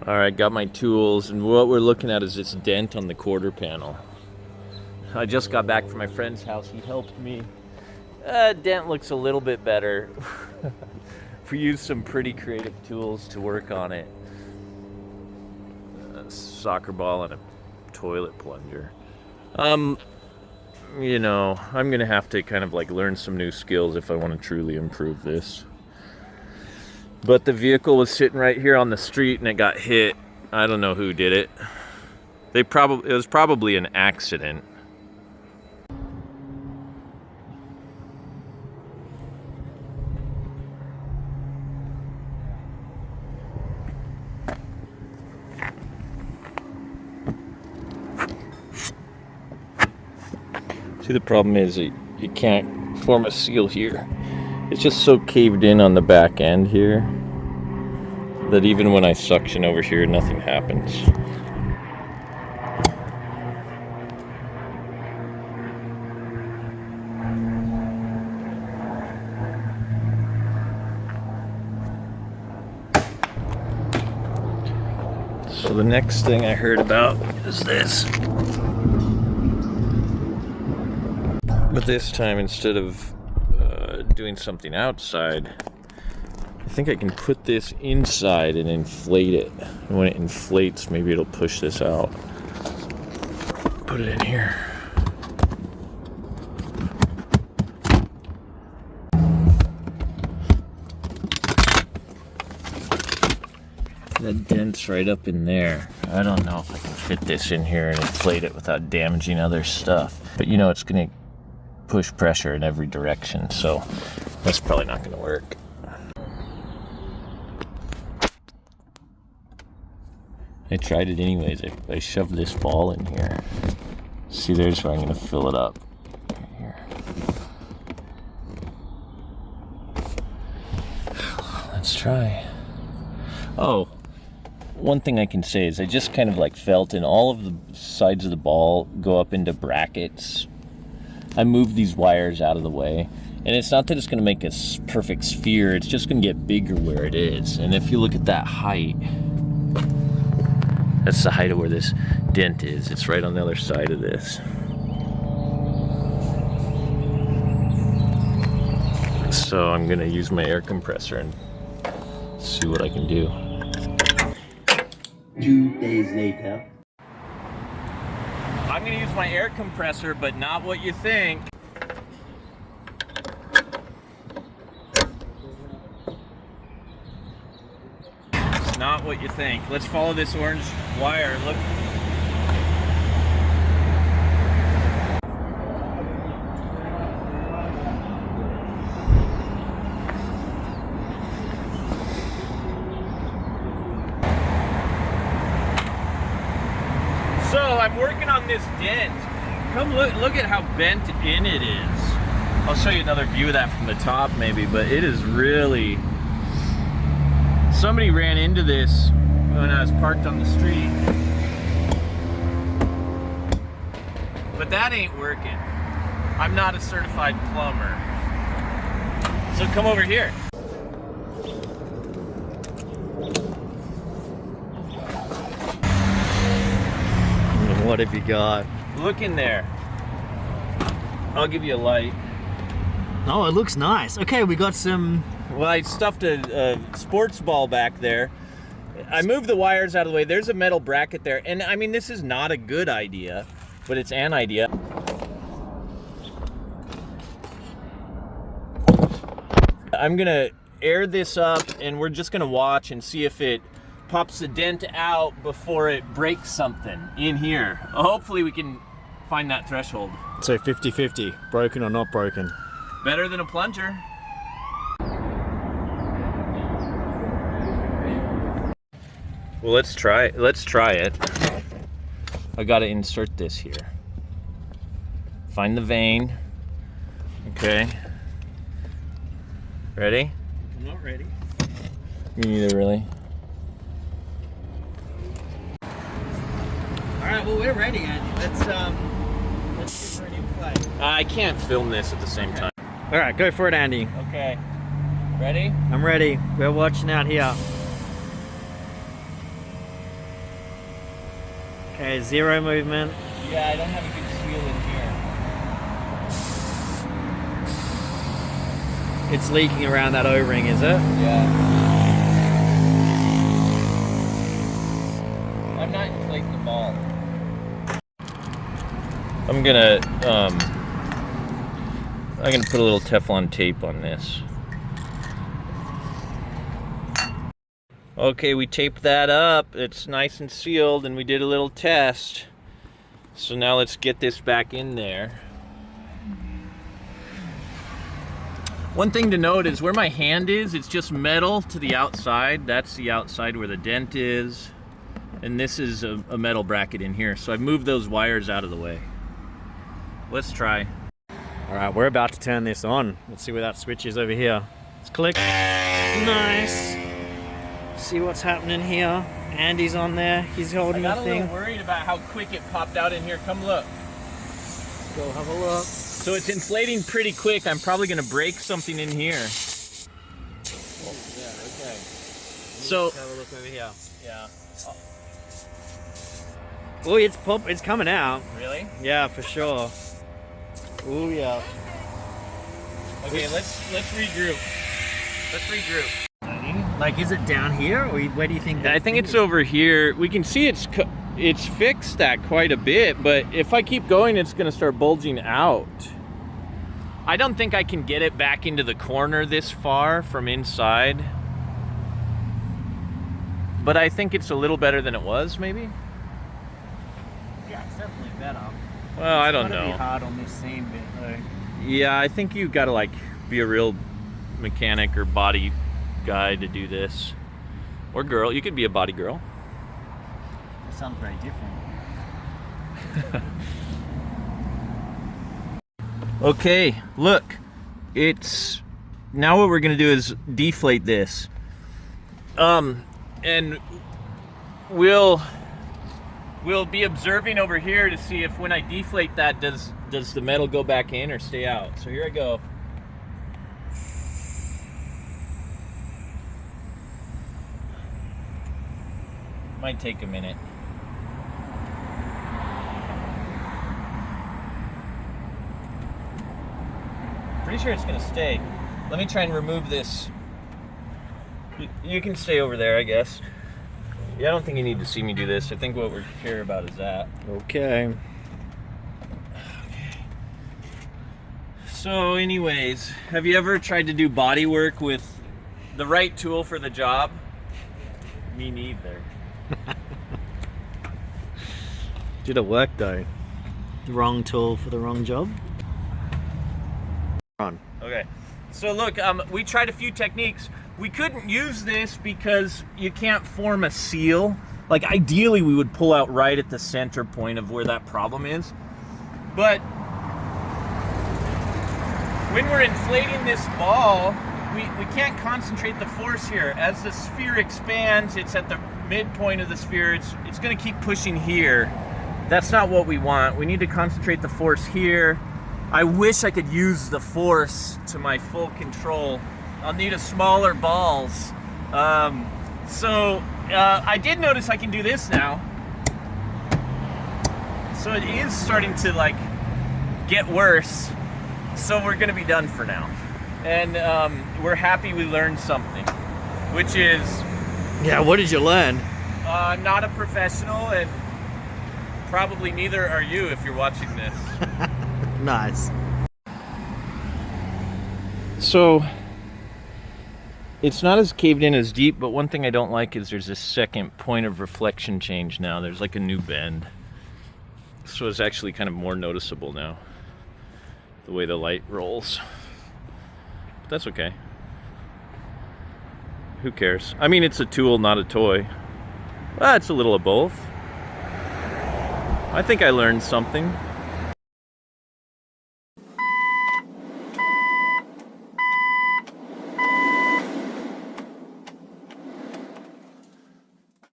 All right, got my tools, and what we're looking at is this dent on the quarter panel. I just got back from my friend's house. He helped me. Dent looks a little bit better. We used some pretty creative tools to work on it. A soccer ball and a toilet plunger. You know, I'm gonna have to kind of like learn some new skills if I want to truly improve this. But the vehicle was sitting right here on the street and it got hit. I don't know who did it. It was probably an accident. See, the problem is you can't form a seal here. It's just so caved in on the back end here that even when I suction over here, nothing happens. So the next thing I heard about is this. But this time, instead of doing something outside, I think I can put this inside and inflate it. And when it inflates, maybe it'll push this out. Put it in here. That dent's right up in there. I don't know if I can fit this in here and inflate it without damaging other stuff. But you know, it's gonna push pressure in every direction, so that's probably not going to work. I tried it anyways. I shoved this ball in here. See, there's where I'm going to fill it up. Here. Let's try. Oh, one thing I can say is I just kind of like felt in all of the sides of the ball go up into brackets. I moved these wires out of the way, and it's not that it's going to make a perfect sphere, it's just going to get bigger where it is. And if you look at that height, that's the height of where this dent is. It's right on the other side of this. So I'm going to use my air compressor and see what I can do. 2 days later. I'm going to use my air compressor, but not what you think. It's not what you think. Let's follow this orange wire. Look. So I'm working on this dent. Come look at how bent in it is. I'll show you another view of that from the top maybe, but it is really... Somebody ran into this when I was parked on the street. But that ain't working. I'm not a certified plumber. So come over here. What have you got? Look in there. I'll give you a light. Oh, it looks nice. Okay, we got some... Well, I stuffed a sports ball back there. I moved the wires out of the way. There's a metal bracket there. And I mean, this is not a good idea, but it's an idea. I'm gonna air this up and we're just gonna watch and see if it pops the dent out before it breaks something in here. Hopefully we can find that threshold. So 50-50, broken or not broken. Better than a plunger. Well, let's try it. I gotta insert this here. Find the vein. Okay. Ready? I'm not ready. Me neither, really. Alright, well, we're ready, Andy. Let's give her an in-play. I can't film this at the same time. Alright, go for it, Andy. Okay. Ready? I'm ready. We're watching out here. Okay, zero movement. Yeah, I don't have a good seal in here. It's leaking around that O-ring, is it? Yeah. I'm not inflating the ball. I'm gonna put a little Teflon tape on this. Okay, we taped that up. It's nice and sealed, and we did a little test. So now let's get this back in there. One thing to note is where my hand is, it's just metal to the outside. That's the outside where the dent is. And this is a metal bracket in here. So I've moved those wires out of the way. Let's try. All right, we're about to turn this on. Let's see where that switch is over here. Let's click. Nice. See what's happening here. Andy's on there. He's holding the thing. I got a little worried about how quick it popped out in here. Come look. Go have a look. So it's inflating pretty quick. I'm probably gonna break something in here. Oh, yeah, okay. So Let's have a look over here. yeah. Oh, it's coming out. Really? Yeah, for sure. Oh yeah. Okay, let's regroup. Let's regroup. Like, is it down here, or where do you think? I think it's over here. We can see it's fixed that quite a bit, but if I keep going, it's gonna start bulging out. I don't think I can get it back into the corner this far from inside, but I think it's a little better than it was, maybe. Yeah, it's definitely better. Well, I don't It's gotta know. be hard on this seam bit though. Yeah, I think you gotta like be a real mechanic or body guy to do this, or girl. You could be a body girl. It sounds very different. Okay, look, it's now what we're gonna do is deflate this, and we'll be observing over here to see if when I deflate that, does the metal go back in or stay out. So here I go. Might take a minute. Pretty sure it's gonna stay. Let me try and remove this. You can stay over there, I guess. Yeah, I don't think you need to see me do this. I think what we're here about is that. Okay. So anyways, have you ever tried to do body work with the right tool for the job? Me neither. Did it work though? The wrong tool for the wrong job? On. Okay, so look, we tried a few techniques. We couldn't use this because you can't form a seal. Like ideally we would pull out right at the center point of where that problem is. But when we're inflating this ball, we can't concentrate the force here. As the sphere expands, it's at the midpoint of the sphere. It's gonna keep pushing here. That's not what we want. We need to concentrate the force here. I wish I could use the force to my full control. I'll need a smaller balls. I did notice I can do this now. So it is starting to like get worse. So we're gonna be done for now. And we're happy we learned something, which is... Yeah, what did you learn? Not a professional, and probably neither are you if you're watching this. Nice. So it's not as caved in as deep, but one thing I don't like is there's this second point of reflection change now. There's like a new bend. So it's actually kind of more noticeable now, the way the light rolls. But that's okay. Who cares? I mean, it's a tool, not a toy. Well, it's a little of both. I think I learned something.